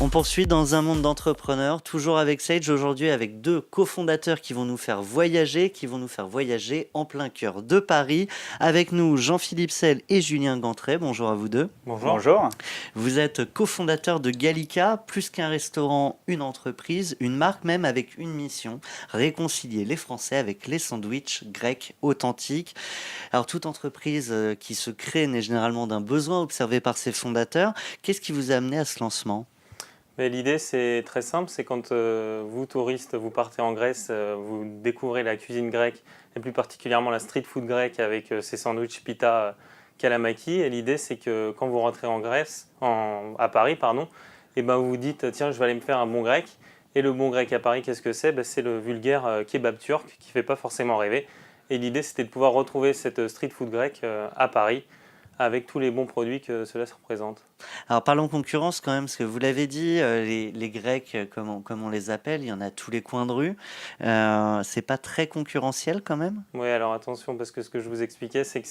On poursuit dans un monde d'entrepreneurs, toujours avec Sage, aujourd'hui avec deux cofondateurs qui vont nous faire voyager, en plein cœur de Paris. Avec nous, Jean-Philippe Sell et Julien Gantret. Bonjour à vous deux. Bonjour. Bonjour. Vous êtes cofondateurs de Gallica, plus qu'un restaurant, une entreprise, une marque même avec une mission, réconcilier les Français avec les sandwichs grecs authentiques. Alors toute entreprise qui se crée naît généralement d'un besoin observé par ses fondateurs. Qu'est-ce qui vous a amené à ce lancement ? Mais l'idée, c'est très simple, c'est quand vous, touristes, vous partez en Grèce, vous découvrez la cuisine grecque, et plus particulièrement la street food grecque avec ses sandwichs pita kalamaki. Et l'idée, c'est que quand vous rentrez en Grèce, à Paris, et ben vous vous dites, tiens, je vais aller me faire un bon grec. Et le bon grec à Paris, qu'est-ce que c'est ? C'est le vulgaire kebab turc qui ne fait pas forcément rêver. Et l'idée, c'était de pouvoir retrouver cette street food grecque à Paris, avec tous les bons produits que cela se représente. Alors parlons concurrence quand même, parce que vous l'avez dit, les Grecs, comme on les appelle, il y en a à tous les coins de rue. C'est pas très concurrentiel quand même ? Oui, alors attention, parce que ce que je vous expliquais, c'est que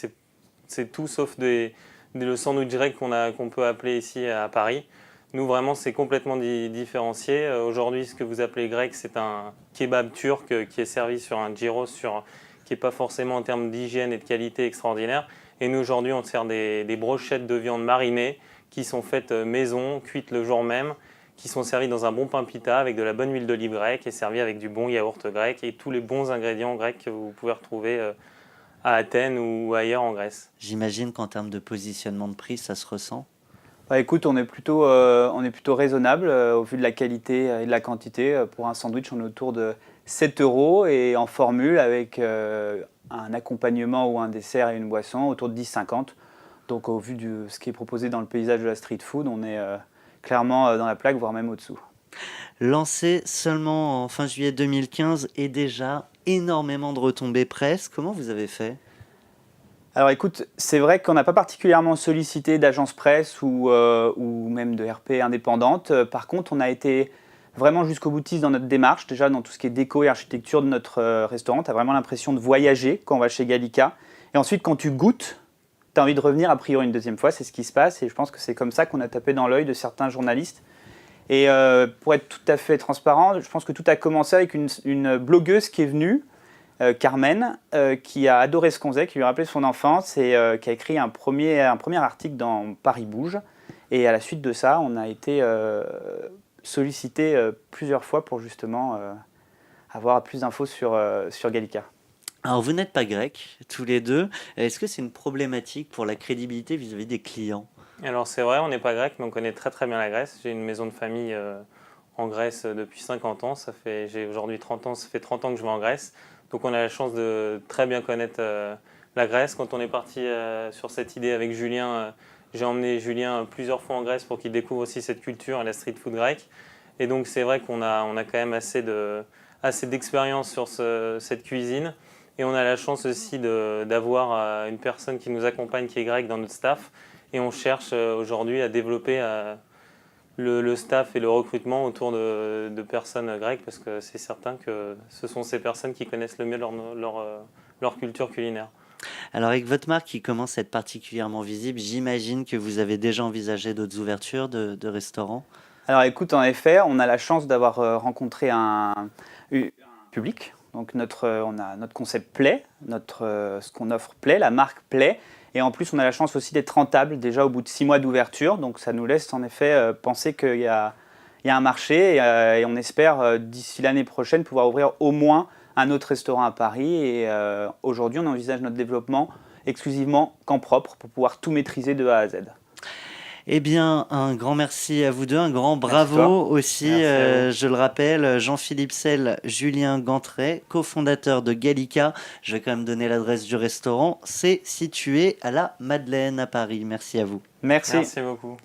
c'est tout sauf le sandwich grec qu'on peut appeler ici à Paris. Nous, vraiment, c'est complètement différencié. Aujourd'hui, ce que vous appelez grec, c'est un kebab turc qui est servi sur un gyros, qui n'est pas forcément en termes d'hygiène et de qualité extraordinaire. Et nous, aujourd'hui, on sert des brochettes de viande marinée qui sont faites maison, cuites le jour même, qui sont servies dans un bon pain pita avec de la bonne huile d'olive grecque et servies avec du bon yaourt grec et tous les bons ingrédients grecs que vous pouvez retrouver à Athènes ou ailleurs en Grèce. J'imagine qu'en termes de positionnement de prix, ça se ressent. Bah, écoute, on est plutôt raisonnable au vu de la qualité et de la quantité. Pour un sandwich, on est autour de 7 € et en formule avec un accompagnement ou un dessert et une boisson autour de 10,50 €. Donc au vu de ce qui est proposé dans le paysage de la street food, on est clairement dans la plaque, voire même au-dessous. Lancé seulement en fin juillet 2015 et déjà énormément de retombées presse. Comment vous avez fait ? Alors écoute, c'est vrai qu'on n'a pas particulièrement sollicité d'agences presse ou même de RP indépendantes. Par contre, on a été vraiment jusqu'au boutiste dans notre démarche, déjà dans tout ce qui est déco et architecture de notre restaurant. Tu as vraiment l'impression de voyager quand on va chez Gallica. Et ensuite, quand tu goûtes, tu as envie de revenir a priori une deuxième fois, c'est ce qui se passe. Et je pense que c'est comme ça qu'on a tapé dans l'œil de certains journalistes. Et pour être tout à fait transparent, je pense que tout a commencé avec une blogueuse qui est venue, Carmen, qui a adoré ce qu'on faisait, qui lui a rappelé son enfance et qui a écrit un premier article dans Paris Bouge. Et à la suite de ça, on a été sollicité plusieurs fois pour justement avoir plus d'infos sur Gallica. Alors vous n'êtes pas grecs, tous les deux. Est-ce que c'est une problématique pour la crédibilité vis-à-vis des clients ? Alors c'est vrai, on n'est pas grec, mais on connaît très très bien la Grèce. J'ai une maison de famille en Grèce depuis 50 ans. J'ai aujourd'hui 30 ans, ça fait 30 ans que je vais en Grèce. Donc on a la chance de très bien connaître la Grèce. Quand on est parti sur cette idée avec Julien, j'ai emmené Julien plusieurs fois en Grèce pour qu'il découvre aussi cette culture et la street food grecque. Et donc c'est vrai qu'on a quand même assez d'expérience sur cette cuisine. Et on a la chance aussi d'avoir une personne qui nous accompagne, qui est grecque dans notre staff. Et on cherche aujourd'hui à développer le staff et le recrutement autour de personnes grecques, parce que c'est certain que ce sont ces personnes qui connaissent le mieux leur culture culinaire. Alors avec votre marque qui commence à être particulièrement visible, j'imagine que vous avez déjà envisagé d'autres ouvertures de restaurants ? Alors écoute, en effet, on a la chance d'avoir rencontré un public. Donc notre concept plaît, ce qu'on offre plaît, la marque plaît. Et en plus, on a la chance aussi d'être rentable déjà au bout de 6 mois d'ouverture. Donc ça nous laisse en effet penser qu'il y a un marché et on espère d'ici l'année prochaine pouvoir ouvrir au moins un autre restaurant à Paris. Et aujourd'hui, on envisage notre développement exclusivement qu'en propre pour pouvoir tout maîtriser de A à Z. Eh bien, un grand merci à vous deux, un grand bravo aussi, je le rappelle, Jean-Philippe Sell, Julien Gantret, cofondateur de Gallica. Je vais quand même donner l'adresse du restaurant. C'est situé à la Madeleine à Paris. Merci à vous. Merci. Merci beaucoup.